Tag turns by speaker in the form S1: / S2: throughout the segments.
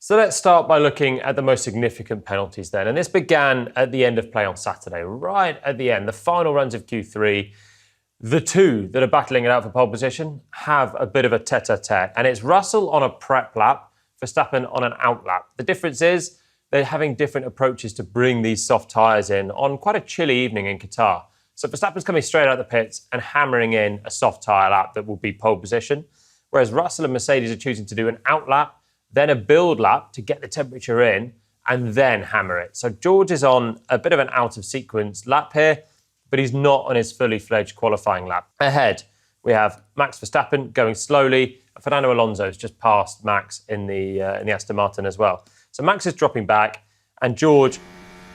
S1: So let's start by looking at the most significant penalties then. And this began at the end of play on Saturday, right at the end, the final runs of Q3. The two that are battling it out for pole position have a bit of a tete-a-tete. And it's Russell on a prep lap, Verstappen on an out lap. The difference is they're having different approaches to bring these soft tyres in on quite a chilly evening in Qatar. So Verstappen's coming straight out of the pits and hammering in a soft tyre lap that will be pole position, whereas Russell and Mercedes are choosing to do an out lap, then a build lap to get the temperature in, and then hammer it. So George is on a bit of an out-of-sequence lap here, but he's not on his fully fledged qualifying lap. Ahead, we have Max Verstappen going slowly. Fernando Alonso's just passed Max in the Aston Martin as well. So Max is dropping back, and George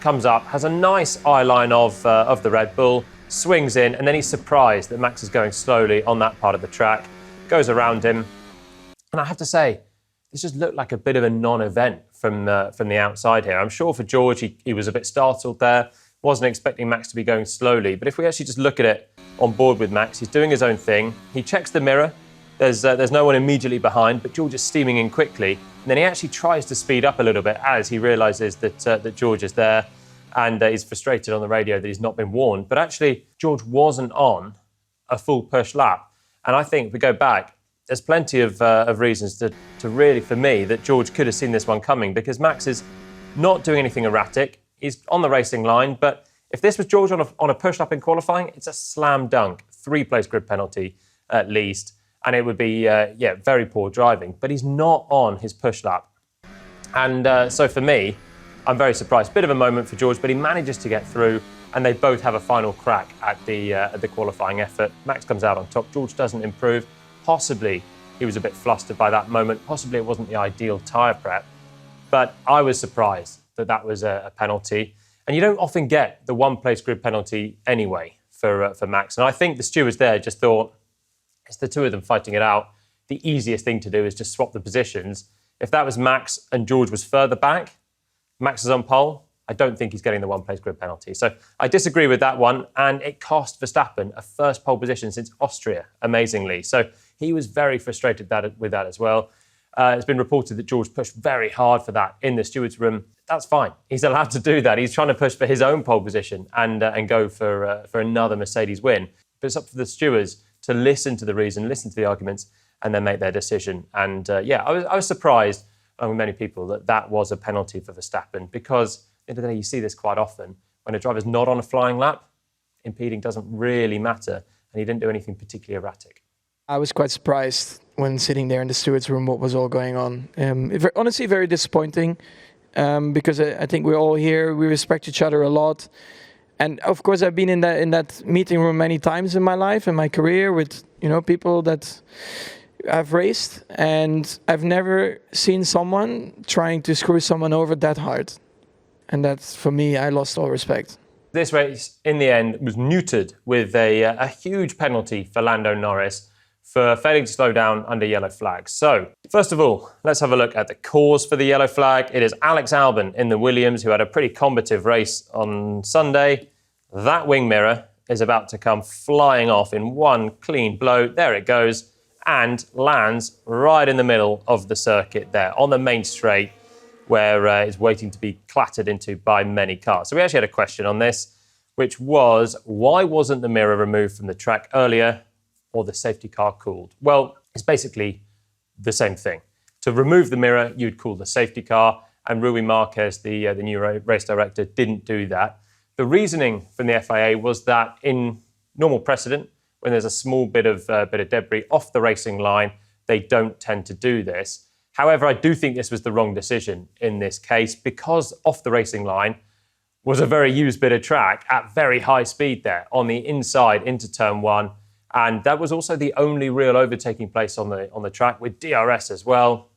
S1: comes up, has a nice eye line of the Red Bull, swings in, and then he's surprised that Max is going slowly on that part of the track, goes around him. And I have to say, this just looked like a bit of a non-event from the outside here. I'm sure for George, he was a bit startled there, wasn't expecting Max to be going slowly. But if we actually just look at it on board with Max, he's doing his own thing. He checks the mirror. There's no one immediately behind, but George is steaming in quickly. And then he actually tries to speed up a little bit as he realises that George is there, and he's frustrated on the radio that he's not been warned. But actually, George wasn't on a full push lap. And I think if we go back, there's plenty of reasons to really, for me, that George could have seen this one coming, because Max is not doing anything erratic. He's on the racing line, but if this was George on a push-up in qualifying, it's a slam dunk, 3-place grid penalty at least, and it would be, very poor driving. But he's not on his push lap. And so for me, I'm very surprised. Bit of a moment for George, but he manages to get through, and they both have a final crack at the qualifying effort. Max comes out on top. George doesn't improve. Possibly he was a bit flustered by that moment. Possibly it wasn't the ideal tyre prep. But I was surprised that was a penalty. And you don't often get the 1-place grid penalty anyway for Max. And I think the stewards there just thought, it's the two of them fighting it out. The easiest thing to do is just swap the positions. If that was Max and George was further back, Max is on pole, I don't think he's getting the 1-place grid penalty. So I disagree with that one. And it cost Verstappen a first pole position since Austria, amazingly. So he was very frustrated with that as well. It's been reported that George pushed very hard for that in the stewards' room. That's fine. He's allowed to do that. He's trying to push for his own pole position and go for another Mercedes win. But it's up to the stewards to listen to the reason, listen to the arguments, and then make their decision. And I was surprised among many people that was a penalty for Verstappen, because at the end of the day, you see this quite often. When a driver's not on a flying lap, impeding doesn't really matter, and he didn't do anything particularly erratic.
S2: I was quite surprised when sitting there in the stewards' room what was all going on. Honestly, very disappointing, because I think we're all here, we respect each other a lot. And of course, I've been in that meeting room many times in my life, in my career, with people that I've raced, and I've never seen someone trying to screw someone over that hard. And that's, for me, I lost all respect.
S1: This race, in the end, was neutered with a huge penalty for Lando Norris for failing to slow down under yellow flag. So, first of all, let's have a look at the cause for the yellow flag. It is Alex Albon in the Williams, who had a pretty combative race on Sunday. That wing mirror is about to come flying off in one clean blow. There it goes, and lands right in the middle of the circuit there, on the main straight, where it's waiting to be clattered into by many cars. So we actually had a question on this, which was, why wasn't the mirror removed from the track earlier, or the safety car cooled? Well, it's basically the same thing. To remove the mirror, you'd cool the safety car, and Rui Marquez, the new race director, didn't do that. The reasoning from the FIA was that in normal precedent, when there's a small bit of debris off the racing line, they don't tend to do this. However, I do think this was the wrong decision in this case, because off the racing line was a very used bit of track at very high speed there on the inside into turn 1. And that was also the only real overtaking place on the track, with DRS as well.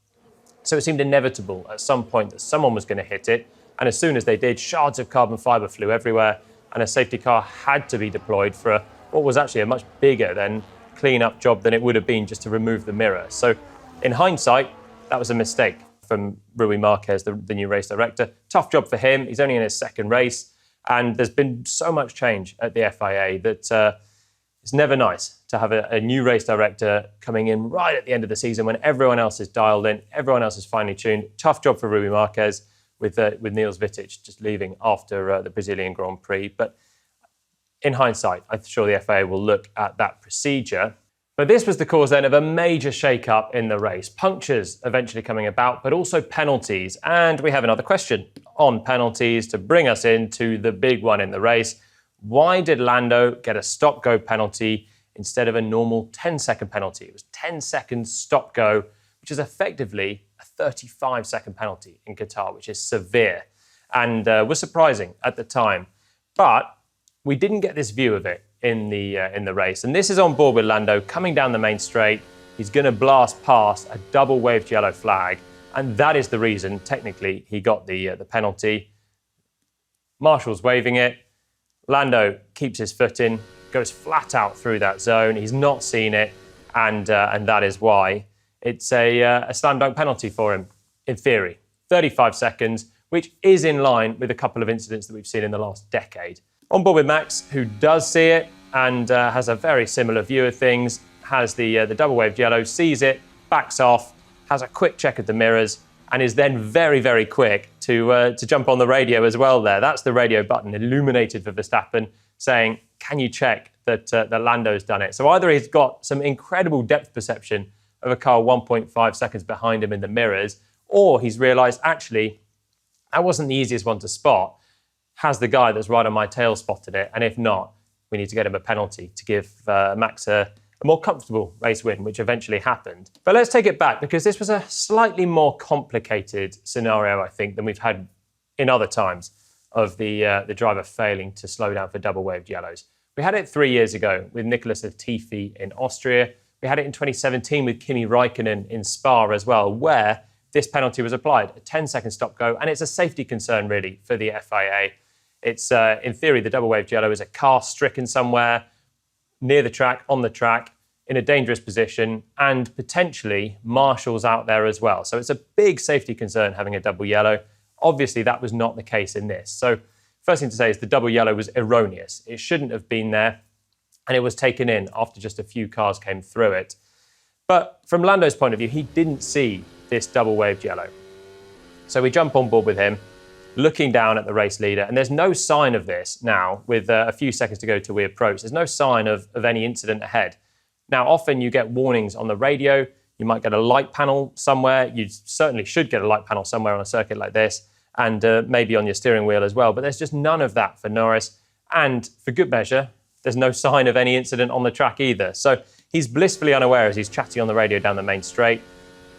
S1: So it seemed inevitable at some point that someone was going to hit it. And as soon as they did, shards of carbon fibre flew everywhere, and a safety car had to be deployed for what was actually a much bigger clean-up job than it would have been just to remove the mirror. So in hindsight, that was a mistake from Rui Marquez, the new race director. Tough job for him. He's only in his second race. And there's been so much change at the FIA that It's never nice to have a new race director coming in right at the end of the season when everyone else is dialed in, everyone else is finely tuned. Tough job for Rui Marquez with Niels Wittich just leaving after the Brazilian Grand Prix. But in hindsight, I'm sure the FIA will look at that procedure. But this was the cause then of a major shake-up in the race. Punctures eventually coming about, but also penalties. And we have another question on penalties to bring us into the big one in the race. Why did Lando get a stop-go penalty instead of a normal 10-second penalty? It was 10 seconds stop-go, which is effectively a 35-second penalty in Qatar, which is severe and was surprising at the time. But we didn't get this view of it in the race. And this is on board with Lando coming down the main straight. He's going to blast past a double-waved yellow flag. And that is the reason, technically, he got the penalty. Marshall's waving it. Lando keeps his foot in, goes flat out through that zone. He's not seen it, and that is why it's a slam dunk penalty for him, in theory. 35 seconds, which is in line with a couple of incidents that we've seen in the last decade. On board with Max, who does see it and has a very similar view of things, has the double-waved yellow, sees it, backs off, has a quick check of the mirrors, and is then very, very quick to jump on the radio as well there. That's the radio button illuminated for Verstappen saying, can you check that Lando's done it? So either he's got some incredible depth perception of a car 1.5 seconds behind him in the mirrors, or he's realised, actually, that wasn't the easiest one to spot. Has the guy that's right on my tail spotted it? And if not, we need to get him a penalty to give Max a more comfortable race win, which eventually happened. But let's take it back, because this was a slightly more complicated scenario, I think, than we've had in other times of the driver failing to slow down for double-waved yellows. We had it 3 years ago with Nicholas Latifi in Austria. We had it in 2017 with Kimi Räikkönen in Spa as well, where this penalty was applied, a 10-second stop-go, and it's a safety concern, really, for the FIA. It's, in theory, the double-waved yellow is a car stricken somewhere, near the track, on the track, in a dangerous position, and potentially marshals out there as well. So it's a big safety concern having a double yellow. Obviously, that was not the case in this. So first thing to say is the double yellow was erroneous. It shouldn't have been there, and it was taken in after just a few cars came through it. But from Lando's point of view, he didn't see this double-waved yellow. So we jump on board with him, looking down at the race leader, and there's no sign of this now, with a few seconds to go till we approach. There's no sign of any incident ahead. Now, often you get warnings on the radio. You might get a light panel somewhere. You certainly should get a light panel somewhere on a circuit like this, and maybe on your steering wheel as well. But there's just none of that for Norris. And for good measure, there's no sign of any incident on the track either. So he's blissfully unaware as he's chatting on the radio down the main straight.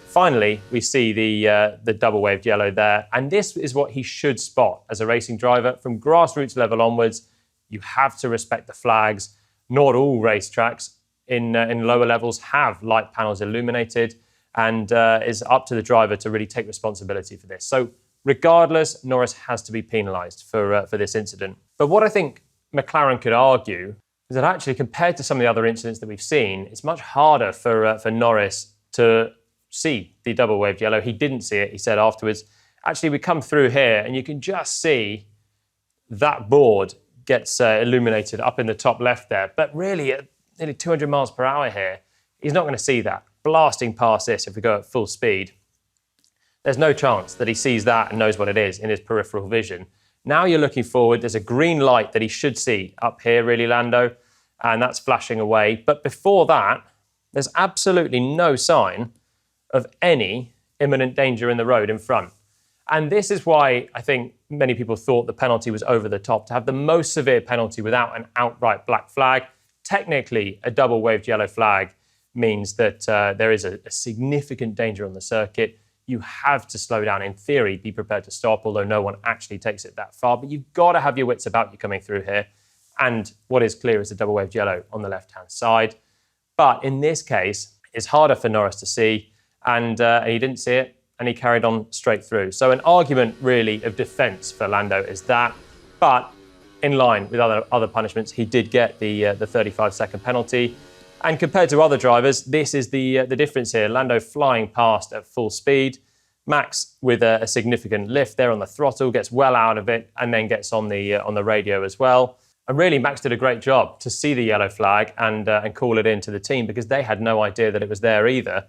S1: Finally, we see the double-waved yellow there. And this is what he should spot as a racing driver. From grassroots level onwards, you have to respect the flags. Not all racetracks in lower levels have light panels illuminated, and is up to the driver to really take responsibility for this. So regardless, Norris has to be penalised for this incident. But what I think McLaren could argue is that actually, compared to some of the other incidents that we've seen, it's much harder for Norris to see the double-waved yellow. He didn't see it, he said afterwards. Actually, we come through here and you can just see that board gets illuminated up in the top left there. But really, at nearly 200 miles per hour here, he's not going to see that. Blasting past this if we go at full speed. There's no chance that he sees that and knows what it is in his peripheral vision. Now you're looking forward. There's a green light that he should see up here, really, Lando, and that's flashing away. But before that, there's absolutely no sign of any imminent danger in the road in front. And this is why I think many people thought the penalty was over the top, to have the most severe penalty without an outright black flag. Technically, a double-waved yellow flag means that there is a significant danger on the circuit. You have to slow down, in theory, be prepared to stop, although no one actually takes it that far. But you've got to have your wits about you coming through here. And what is clear is the double-waved yellow on the left-hand side. But in this case, it's harder for Norris to see, and he didn't see it, and he carried on straight through. So an argument, really, of defence for Lando is that. But in line with other punishments, he did get the 35-second penalty. And compared to other drivers, this is the difference here. Lando flying past at full speed. Max with a significant lift there on the throttle, gets well out of it, and then gets on the radio as well. And really, Max did a great job to see the yellow flag and call it in to the team, because they had no idea that it was there either,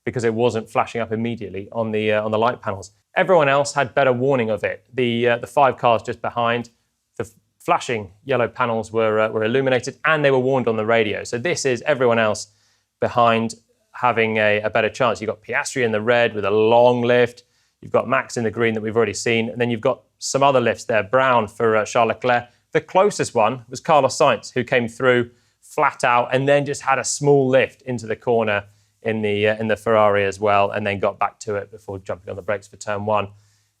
S1: because it wasn't flashing up immediately on the light panels. Everyone else had better warning of it. The 5 cars just behind, the flashing yellow panels were illuminated, and they were warned on the radio. So this is everyone else behind having a better chance. You've got Piastri in the red with a long lift. You've got Max in the green that we've already seen. And then you've got some other lifts there. Brown for Charles Leclerc. The closest one was Carlos Sainz, who came through flat out and then just had a small lift into the corner in the Ferrari as well, and then got back to it before jumping on the brakes for turn 1.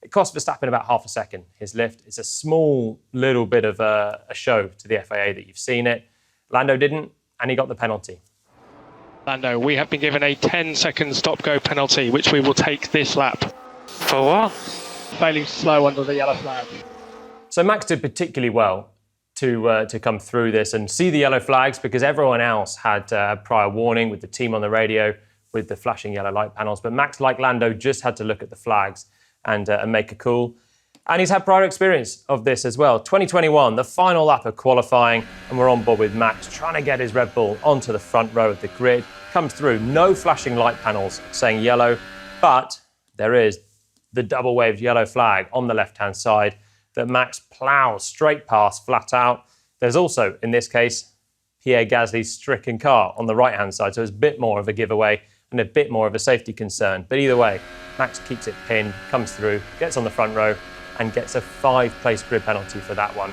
S1: It cost Verstappen about half a second, his lift. It's a small little bit of a show to the FIA that you've seen it. Lando didn't, and he got the penalty.
S3: Lando, we have been given a 10-second stop-go penalty, which we will take this lap.
S4: For what?
S3: Failing slow under the yellow flag.
S1: So Max did particularly well to come through this and see the yellow flags, because everyone else had prior warning with the team on the radio with the flashing yellow light panels. But Max, like Lando, just had to look at the flags and make a call. And he's had prior experience of this as well. 2021, the final lap of qualifying, and we're on board with Max trying to get his Red Bull onto the front row of the grid. Comes through, no flashing light panels saying yellow, but there is the double waved yellow flag on the left-hand side that Max ploughs straight past, flat out. There's also, in this case, Pierre Gasly's stricken car on the right-hand side, so it's a bit more of a giveaway and a bit more of a safety concern. But either way, Max keeps it pinned, comes through, gets on the front row, and gets a 5-place grid penalty for that one,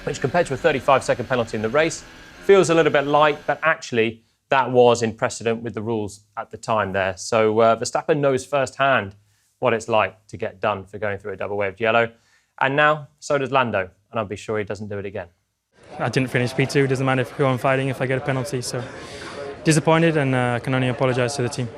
S1: which compared to a 35-second penalty in the race, feels a little bit light, but actually that was in precedent with the rules at the time there. So Verstappen knows firsthand what it's like to get done for going through a double-waved yellow. And now, so does Lando, and I'll be sure he doesn't do it again.
S4: I didn't finish P2, doesn't matter who I'm fighting if I get a penalty, so disappointed, and I can only apologise to the team.